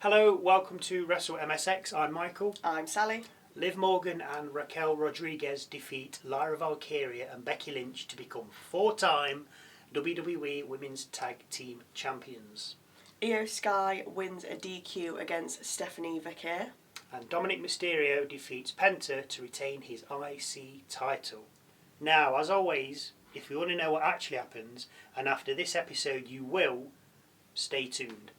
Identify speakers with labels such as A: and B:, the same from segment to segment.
A: Hello, welcome to Wrestle MSX. I'm Michael.
B: I'm Sally.
A: Liv Morgan and Raquel Rodriguez defeat Lyra Valkyria and Becky Lynch to become four-time WWE Women's Tag Team Champions.
B: Iyo Sky wins a DQ against Stephanie Vaquer.
A: And Dominik Mysterio defeats Penta to retain his IC title. Now, as always, if you want to know what actually happens, and after this episode you will, stay tuned.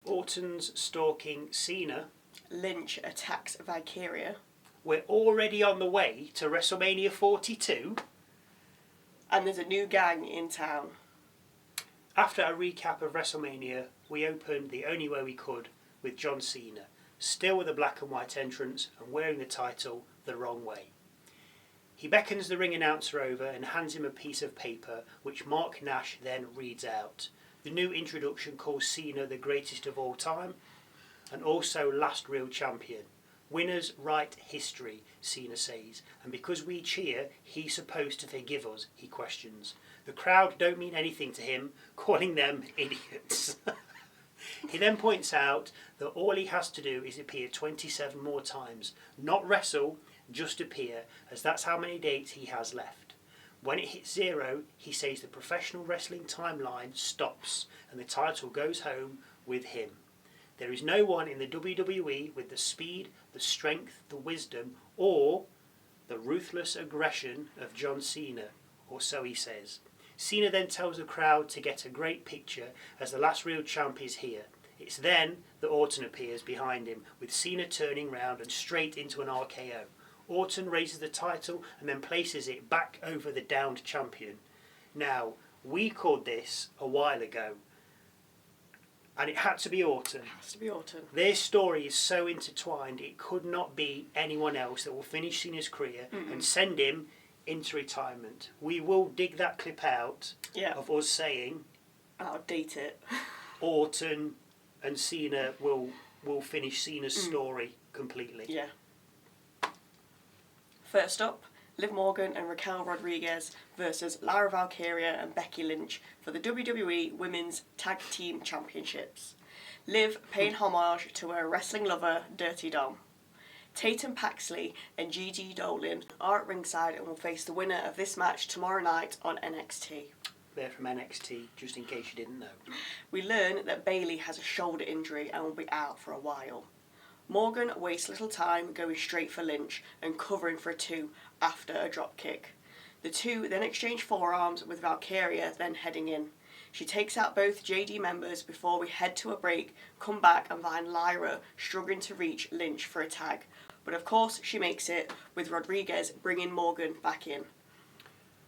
A: Orton's stalking Cena.
B: Lynch attacks Valkyria.
A: We're already on the way to WrestleMania 42.
B: And there's a new gang in town.
A: After a recap of WrestleMania, we opened the only way we could with John Cena, still with a black and white entrance and wearing the title the wrong way. He beckons the ring announcer over and hands him a piece of paper, which Mark Nash then reads out. The new introduction calls Cena the greatest of all time and also last real champion. Winners write history, Cena says, and because we cheer, he's supposed to forgive us, he questions. The crowd don't mean anything to him, calling them idiots. He then points out that all he has to do is appear 27 more times, not wrestle, just appear, as that's how many dates he has left. When it hits 0, he says the professional wrestling timeline stops and the title goes home with him. There is no one in the WWE with the speed, the strength, the wisdom, or the ruthless aggression of John Cena, or so he says. Cena then tells the crowd to get a great picture as the last real champ is here. It's then that Orton appears behind him, with Cena turning round and straight into an RKO. Orton raises the title and then places it back over the downed champion. Now, we called this a while ago, and it had to be Orton.
B: It has to be Orton.
A: Their story is so intertwined, it could not be anyone else that will finish Cena's career and send him into retirement. We will dig that clip out of us saying,
B: I'll date it.
A: Orton and Cena will finish Cena's story completely.
B: Yeah. First up, Liv Morgan and Raquel Rodriguez versus Lyra Valkyria and Becky Lynch for the WWE Women's Tag Team Championships. Liv paying homage to her wrestling lover, Dirty Dom. Tatum Paxley and Gigi Dolan are at ringside and will face the winner of this match tomorrow night on NXT.
A: They're from NXT, just in case you didn't know.
B: We learn that Bayley has a shoulder injury and will be out for a while. Morgan wastes little time going straight for Lynch and covering for a 2 after a drop kick. The two then exchange forearms with Valkyria then heading in. She takes out both JD members before we head to a break, come back and find Lyra struggling to reach Lynch for a tag. But of course she makes it, with Rodriguez bringing Morgan back in.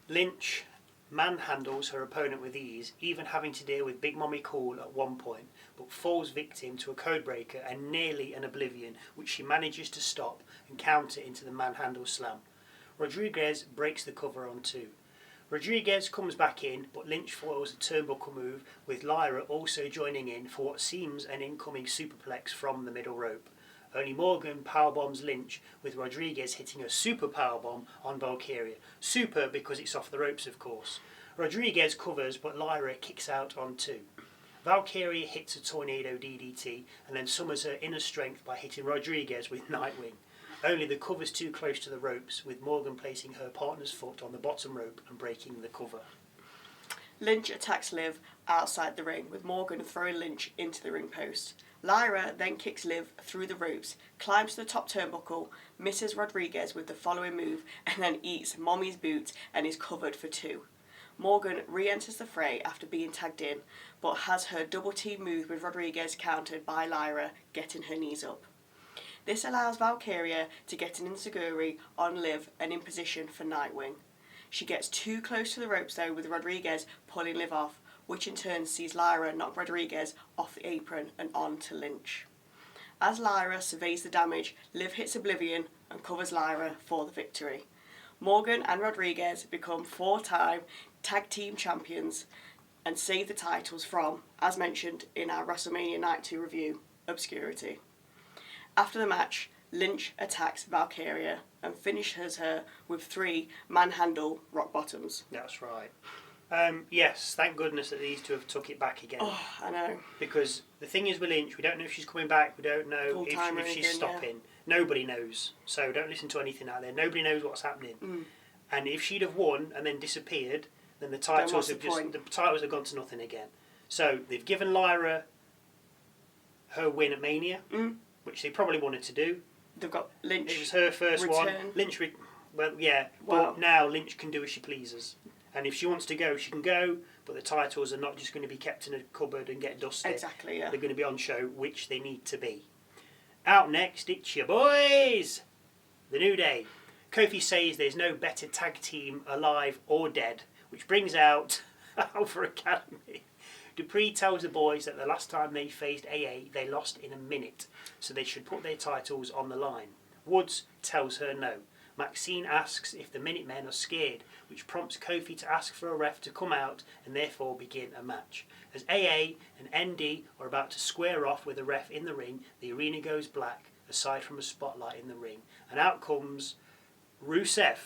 A: Lynch manhandles her opponent with ease, even having to deal with Big Mommy Cool at one point, but falls victim to a code breaker and nearly an oblivion, which she manages to stop and counter into the manhandle slam. Rodriguez breaks the cover on 2. Rodriguez comes back in, but Lynch foils the turnbuckle move, with Lyra also joining in for what seems an incoming superplex from the middle rope. Only Morgan powerbombs Lynch, with Rodriguez hitting a super powerbomb on Valkyria. Super because it's off the ropes, of course. Rodriguez covers, but Lyra kicks out on 2. Valkyria hits a tornado DDT and then summons her inner strength by hitting Rodriguez with Nightwing. Only the cover's too close to the ropes, with Morgan placing her partner's foot on the bottom rope and breaking the cover.
B: Lynch attacks Liv outside the ring, with Morgan throwing Lynch into the ring post. Lyra then kicks Liv through the ropes, climbs to the top turnbuckle, misses Rodriguez with the following move, and then eats Mommy's boot and is covered for 2. Morgan re-enters the fray after being tagged in, but has her double team move with Rodriguez countered by Lyra, getting her knees up. This allows Valkyria to get an enziguri on Liv and in position for Nightwing. She gets too close to the ropes though, with Rodriguez pulling Liv off, which in turn sees Lyra knock Rodriguez off the apron and on to Lynch. As Lyra surveys the damage, Liv hits Oblivion and covers Lyra for the victory. Morgan and Rodriguez become 4-time tag team champions and save the titles from, as mentioned in our WrestleMania Night 2 review, obscurity. After the match, Lynch attacks Valkyria and finishes her with 3 manhandle rock bottoms.
A: That's right. Yes, thank goodness that these two have took it back again.
B: Oh, I know.
A: Because the thing is with Lynch, we don't know if she's coming back, we don't know if she's stopping. Yeah. Nobody knows. So don't listen to anything out there. Nobody knows what's happening. And if she'd have won and then disappeared, then the titles have gone to nothing again. So they've given Lyra her win at Mania, which they probably wanted to do.
B: They've got Lynch.
A: It was her first one. Lynch, but now Lynch can do as she pleases. And if she wants to go, she can go, but the titles are not just going to be kept in a cupboard and get dusted.
B: Exactly, yeah.
A: They're going to be on show, which they need to be. Out next, it's your boys! The New Day. Kofi says there's no better tag team alive or dead, which brings out Alpha Academy. Dupree tells the boys that the last time they faced AA, they lost in a minute, so they should put their titles on the line. Woods tells her no. Maxine asks if the Minutemen are scared, which prompts Kofi to ask for a ref to come out and therefore begin a match. As AA and ND are about to square off with a ref in the ring, the arena goes black, aside from a spotlight in the ring, and out comes Rusev.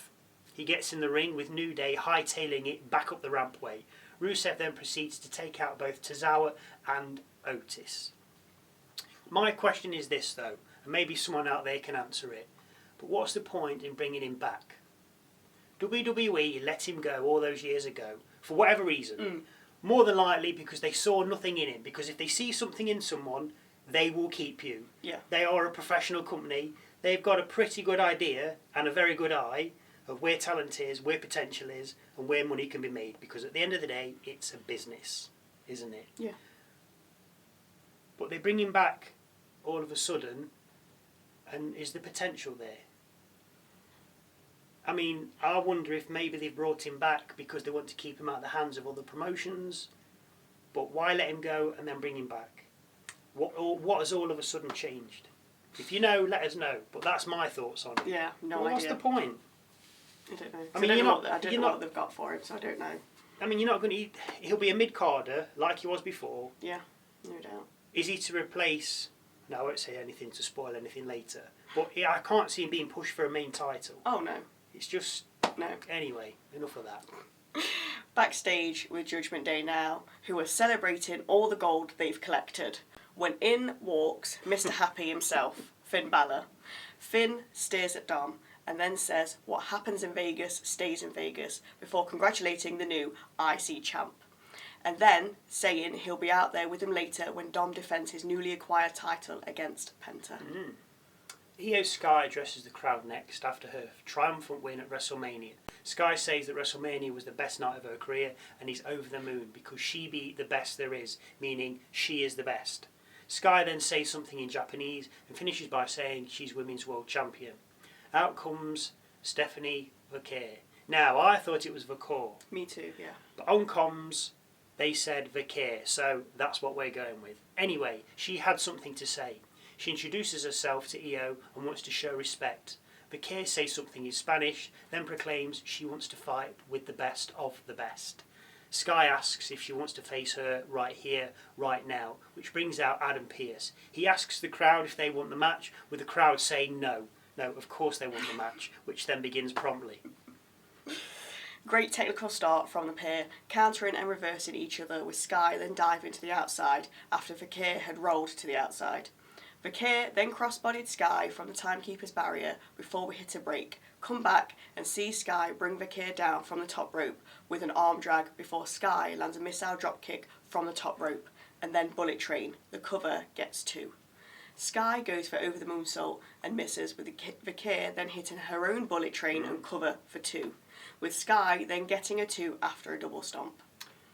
A: He gets in the ring with New Day hightailing it back up the rampway. Rusev then proceeds to take out both Tozawa and Otis. My question is this though, and maybe someone out there can answer it. But what's the point in bringing him back? WWE let him go all those years ago, for whatever reason. More than likely because they saw nothing in him. Because if they see something in someone, they will keep you.
B: Yeah.
A: They are a professional company. They've got a pretty good idea and a very good eye of where talent is, where potential is, and where money can be made. Because at the end of the day, it's a business, isn't it?
B: Yeah.
A: But they bring him back all of a sudden, and is the potential there? I mean, I wonder if maybe they've brought him back because they want to keep him out of the hands of other promotions. But why let him go and then bring him back? What has all of a sudden changed? If you know, let us know. But that's my thoughts on it.
B: Yeah, no idea.
A: What's the point?
B: I don't know.
A: I mean,
B: I don't know what they've got for him, so I don't know.
A: I mean, you're not going to... He'll be a mid-carder like he was before.
B: Yeah, no doubt.
A: Is he to replace... No, I won't say anything to spoil anything later. But I can't see him being pushed for a main title.
B: Oh, no.
A: It's just...
B: No.
A: Anyway, enough of that.
B: Backstage with Judgment Day now, who are celebrating all the gold they've collected, when in walks Mr. Happy himself, Finn Balor. Finn stares at Dom and then says what happens in Vegas stays in Vegas before congratulating the new IC champ. And then saying he'll be out there with him later when Dom defends his newly acquired title against Penta.
A: Iyo Sky addresses the crowd next after her triumphant win at WrestleMania. Sky says that WrestleMania was the best night of her career and he's over the moon because she beat the best there is, meaning she is the best. Sky then says something in Japanese and finishes by saying she's women's world champion. Out comes Stephanie Vaquer. Now, I thought it was Vaquer.
B: Me too, yeah.
A: But on comms, they said Vaquer, so that's what we're going with. Anyway, she had something to say. She introduces herself to Iyo and wants to show respect. Vaquer says something in Spanish, then proclaims she wants to fight with the best of the best. Sky asks if she wants to face her right here, right now, which brings out Adam Pearce. He asks the crowd if they want the match, with the crowd saying no. No, of course they want the match, which then begins promptly.
B: Great technical start from the pair, countering and reversing each other, with Sky then diving to the outside after Vaquer had rolled to the outside. Vaquer then cross-bodied Sky from the timekeeper's barrier before we hit a break, come back and see Sky bring Vaquer down from the top rope with an arm drag before Sky lands a missile dropkick from the top rope, and then Bullet Train. The cover gets 2. Sky goes for over the moonsault and misses, with Vaquer then hitting her own Bullet Train and cover for 2, with Sky then getting a 2 after a double stomp.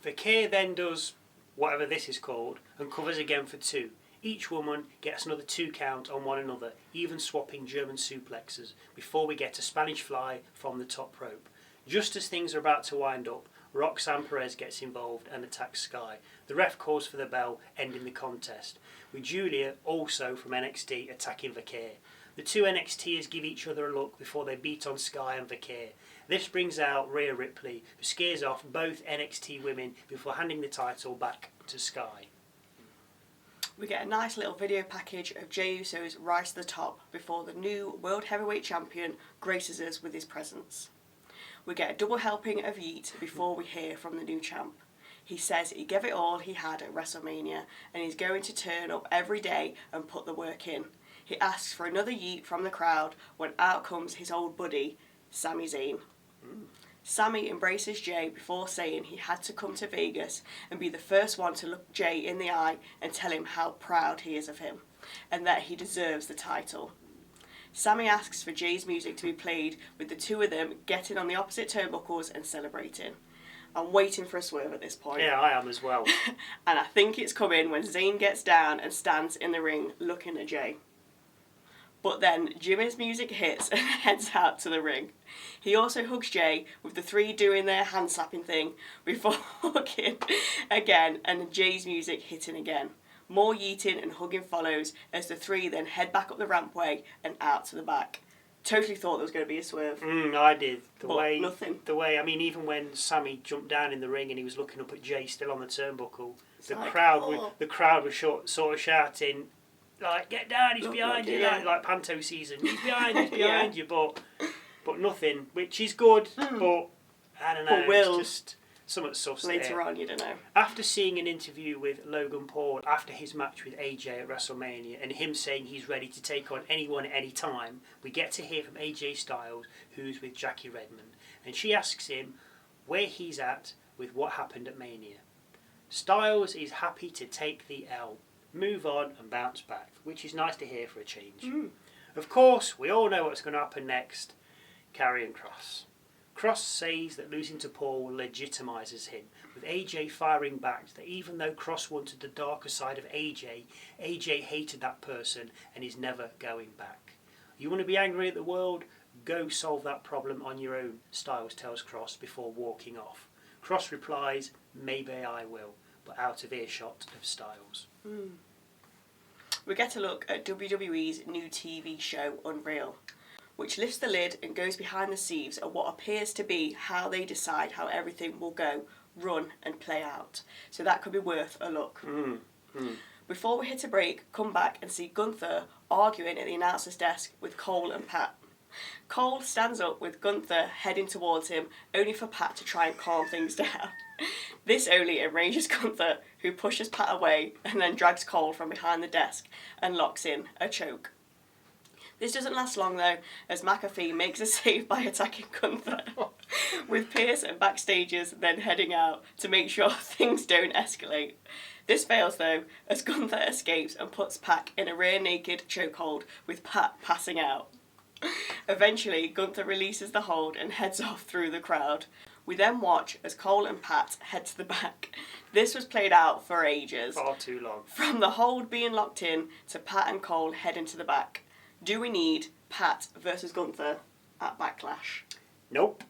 A: Vaquer then does whatever this is called and covers again for 2. Each woman gets another 2 count on one another, even swapping German suplexes, before we get a Spanish fly from the top rope. Just as things are about to wind up, Roxanne Perez gets involved and attacks Sky. The ref calls for the bell, ending the contest, with Julia, also from NXT, attacking Vaquer. The two NXTers give each other a look before they beat on Sky and Vaquer. This brings out Rhea Ripley, who scares off both NXT women before handing the title back to Sky.
B: We get a nice little video package of Jey Uso's rise to the top before the new World Heavyweight Champion graces us with his presence. We get a double helping of YEETS before we hear from the new champ. He says he gave it all he had at WrestleMania and he's going to turn up every day and put the work in. He asks for another yeet from the crowd when out comes his old buddy, Sami Zayn. Sami embraces Jey before saying he had to come to Vegas and be the first one to look Jey in the eye and tell him how proud he is of him and that he deserves the title. Sami asks for Jey's music to be played with the two of them getting on the opposite turnbuckles and celebrating. I'm waiting for a swerve at this point.
A: Yeah, I am as well.
B: And I think it's coming when Zayn gets down and stands in the ring looking at Jey. But then Jimmy's music hits and heads out to the ring. He also hugs Jey with the three doing their hand slapping thing before hugging again and Jey's music hitting again. More yeeting and hugging follows as the three then head back up the rampway and out to the back. Totally thought there was going to be a swerve.
A: I did.
B: Nothing.
A: I mean, even when Sami jumped down in the ring and he was looking up at Jey still on the turnbuckle, the crowd was sort of shouting, like, get down, he's behind you, like Panto season, he's behind you, but nothing, which is good, but I don't know, it's just something sus
B: later on, you don't know.
A: After seeing an interview with Logan Paul after his match with AJ at WrestleMania and him saying he's ready to take on anyone at any time, we get to hear from AJ Styles, who's with Jackie Redmond, and she asks him where he's at with what happened at Mania. Styles is happy to take the L, move on and bounce back, which is nice to hear for a change. Of course, we all know what's going to happen next. Karrion Kross. Kross says that losing to Paul legitimises him, with AJ firing back that even though Kross wanted the darker side of AJ hated that person and is never going back. You want to be angry at the world? Go solve that problem on your own, Styles tells Kross before walking off. Kross replies, maybe I will, but out of earshot of Styles.
B: We get a look at WWE's new TV show, Unreal, which lifts the lid and goes behind the scenes at what appears to be how they decide how everything will go, run and play out. So that could be worth a look. Before we hit a break, come back and see Gunther arguing at the announcer's desk with Cole and Pat. Cole stands up with Gunther heading towards him, only for Pat to try and calm things down. This only enrages Gunther, who pushes Pat away and then drags Cole from behind the desk and locks in a choke. This doesn't last long though, as McAfee makes a save by attacking Gunther, with Pierce and Backstagers then heading out to make sure things don't escalate. This fails though, as Gunther escapes and puts Pac in a rear naked chokehold, with Pat passing out. Eventually, Gunther releases the hold and heads off through the crowd. We then watch as Cole and Pat head to the back. This was played out for ages.
A: Far too long.
B: From the hold being locked in to Pat and Cole heading to the back. Do we need Pat versus Gunther at Backlash?
A: Nope.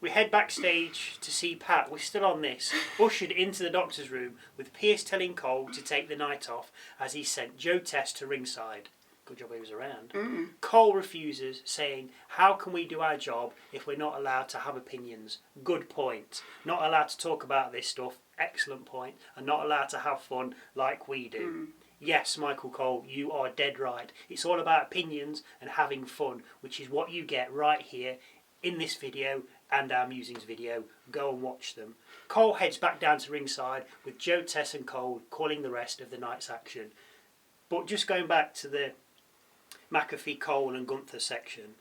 A: We head backstage to see Pat, we're still on this, ushered into the doctor's room with Pierce telling Cole to take the night off as he sent Joe Test to ringside. Good job he was around. Cole refuses, saying, how can we do our job if we're not allowed to have opinions? Good point. Not allowed to talk about this stuff. Excellent point. And not allowed to have fun like we do. Yes, Michael Cole, you are dead right. It's all about opinions and having fun, which is what you get right here in this video and our musings video. Go and watch them. Cole heads back down to ringside with Joe, Tess and Cole calling the rest of the night's action. But just going back to the McAfee, Cole and Gunther section,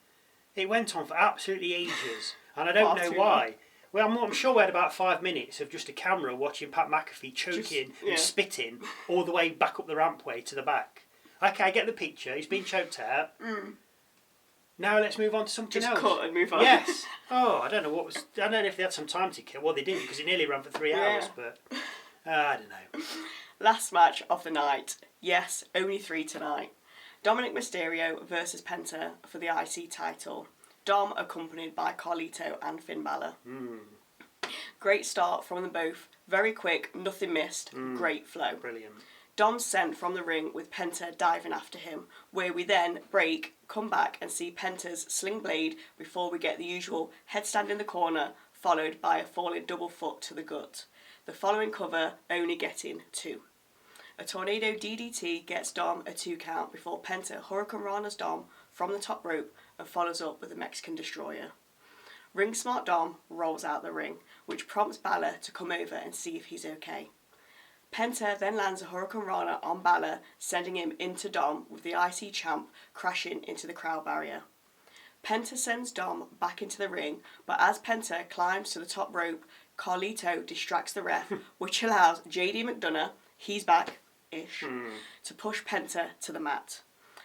A: it went on for absolutely ages, and I don't know why. Well, I'm sure we had about 5 minutes of just a camera watching Pat McAfee choking and spitting all the way back up the rampway to the back. Okay, I get the picture. He's been choked out. Now let's move on to something else.
B: Just cut and move on.
A: Yes. I don't know if they had some time to kill. Well, they did because it nearly ran for 3 hours, but I don't know.
B: Last match of the night. Yes, only 3 tonight. Dominik Mysterio versus Penta for the IC title. Dom accompanied by Carlito and Finn Balor. Great start from them both. Very quick, nothing missed. Great flow.
A: Brilliant.
B: Dom's sent from the ring with Penta diving after him, where we then break, come back and see Penta's sling blade before we get the usual headstand in the corner, followed by a falling double foot to the gut. The following cover only getting 2. A tornado DDT gets Dom a 2 count before Penta Hurricane Rana's Dom from the top rope and follows up with a Mexican Destroyer. Ring smart Dom rolls out the ring, which prompts Balor to come over and see if he's okay. Penta then lands a Hurricane Rana on Balor, sending him into Dom with the IC champ crashing into the crowd barrier. Penta sends Dom back into the ring, but as Penta climbs to the top rope, Carlito distracts the ref, which allows JD McDonagh, he's back-ish, to push Penta to the mat.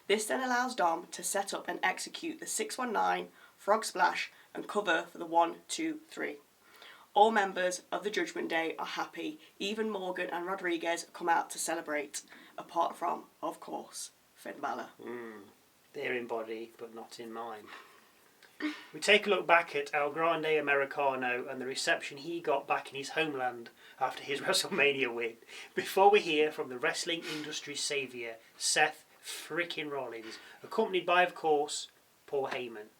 B: This then allows Dom to set up and execute the 619, frog splash, and cover for the 1, 2, 3. All members of the Judgment Day are happy. Even Morgan and Rodriguez come out to celebrate, apart from, of course, Finn Balor.
A: They're in body, but not in mind. We take a look back at El Grande Americano and the reception he got back in his homeland after his WrestleMania win, before we hear from the wrestling industry saviour, Seth frickin' Rollins, accompanied by, of course, Paul Heyman.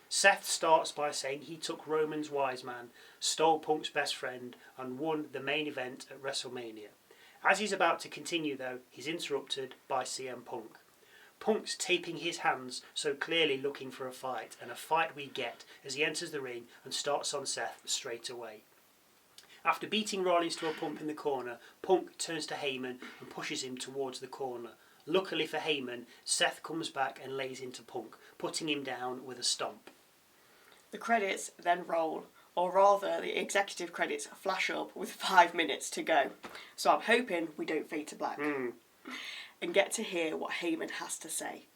A: Seth starts by saying he took Roman's wise man, stole Punk's best friend, and won the main event at WrestleMania. As he's about to continue, though, he's interrupted by CM Punk. Punk's taping his hands, so clearly looking for a fight, and a fight we get as he enters the ring and starts on Seth straight away. After beating Rollins to a pump in the corner, Punk turns to Heyman and pushes him towards the corner. Luckily for Heyman, Seth comes back and lays into Punk, putting him down with a stomp.
B: The credits then roll, or rather the executive credits flash up with 5 minutes to go. So I'm hoping we don't fade to black. And get to hear what Heyman has to say.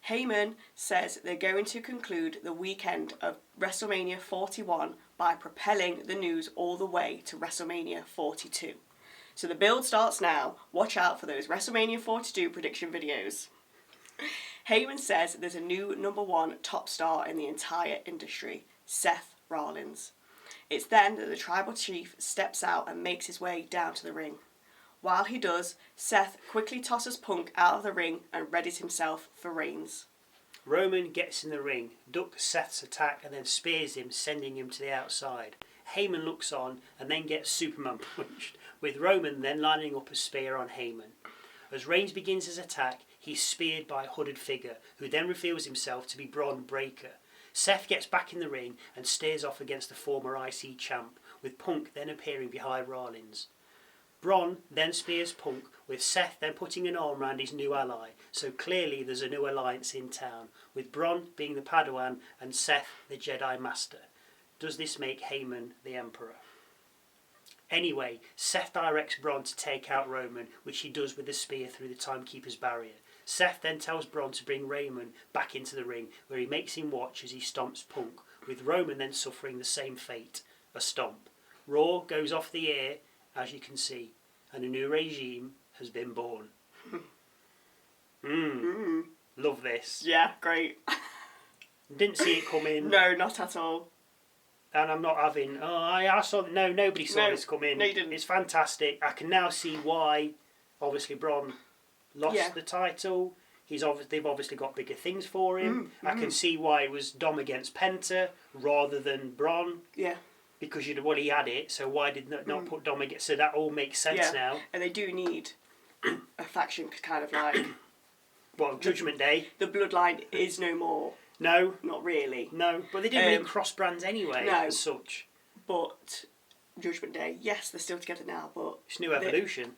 B: Heyman says they're going to conclude the weekend of WrestleMania 41 by propelling the news all the way to WrestleMania 42. So the build starts now. Watch out for those WrestleMania 42 prediction videos. Heyman says there's a new number 1 top star in the entire industry, Seth Rollins. It's then that the tribal chief steps out and makes his way down to the ring. While he does, Seth quickly tosses Punk out of the ring and readies himself for Reigns.
A: Roman gets in the ring, ducks Seth's attack and then spears him, sending him to the outside. Heyman looks on and then gets Superman punched, with Roman then lining up a spear on Heyman. As Reigns begins his attack, he's speared by a hooded figure, who then reveals himself to be Bron Breakker. Seth gets back in the ring and stares off against the former IC champ, with Punk then appearing behind Rollins. Bron then spears Punk, with Seth then putting an arm around his new ally, so clearly there's a new alliance in town, with Bron being the Padawan and Seth the Jedi Master. Does this make Heyman the Emperor? Anyway, Seth directs Bron to take out Roman, which he does with a spear through the Timekeeper's barrier. Seth then tells Bron to bring Roman back into the ring, where he makes him watch as he stomps Punk, with Roman then suffering the same fate, a stomp. Raw goes off the air, as you can see, and a new regime has been born. Love this.
B: Yeah, great.
A: Didn't see it coming.
B: No, not at all.
A: And I'm not having, I saw, no, nobody saw this coming.
B: No, you didn't.
A: It's fantastic. I can now see why, obviously, Bron lost the title. They've obviously got bigger things for him. I can see why it was Dom against Penta rather than Bron.
B: Yeah.
A: Because he had it, so why did not put Dom against? So that all makes sense now.
B: And they do need a faction kind of like...
A: Well, Judgment Day.
B: The bloodline is no more.
A: No.
B: Not really.
A: No, but they didn't really cross brands anyway, as such.
B: But Judgment Day, yes, they're still together now, but...
A: It's New Evolution.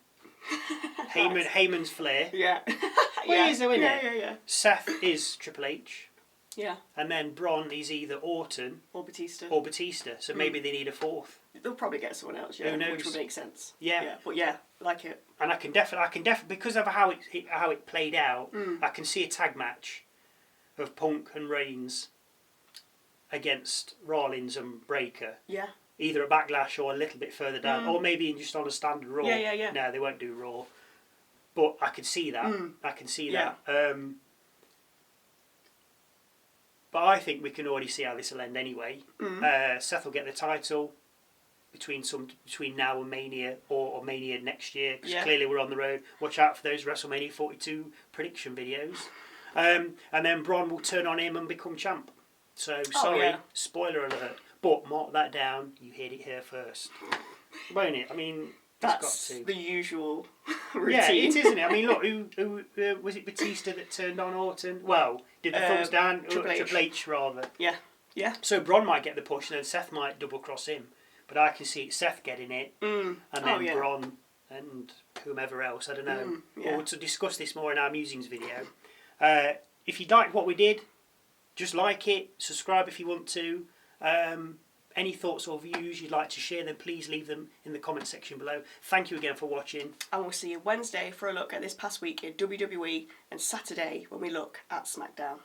A: Heyman's Flair.
B: Yeah.
A: Well, he is though, isn't it?
B: Yeah.
A: Seth is Triple H.
B: Yeah.
A: And then Bron is either Orton
B: or Batista.
A: So maybe they need a fourth.
B: They'll probably get someone else,
A: Who knows?
B: which would make sense.
A: Yeah.
B: But yeah, like it.
A: And I can definitely because of how it played out, I can see a tag match of Punk and Reigns against Rollins and Breakker.
B: Yeah.
A: Either a Backlash or a little bit further down, or maybe just on a standard Raw.
B: Yeah.
A: No, they won't do Raw. But I can see that. I can see that. But I think we can already see how this will end anyway. Seth will get the title. between now and Mania or Mania next year, because
B: Yeah.
A: clearly we're on the road. Watch out for those WrestleMania 42 prediction videos. And then Bron will turn on him and become champ. So, sorry, spoiler alert. But mark that down, you heard it here first. Won't it? I mean,
B: That's
A: it's got to.
B: the usual routine.
A: Yeah, it is, isn't it? I mean, look, who was it Batista that turned on Orton? Well, did the thumbs down? Triple H, rather.
B: Yeah, yeah.
A: So Bron might get the push, and then Seth might double cross him. But I can see Seth getting it, and then Bron and whomever else, I don't know.
B: Yeah.
A: Or to discuss this more in our musings video. If you liked what we did, just like it, subscribe if you want to. Any thoughts or views you'd like to share, then please leave them in the comment section below. Thank you again for watching.
B: And we'll see you Wednesday for a look at this past week in WWE, and Saturday when we look at SmackDown.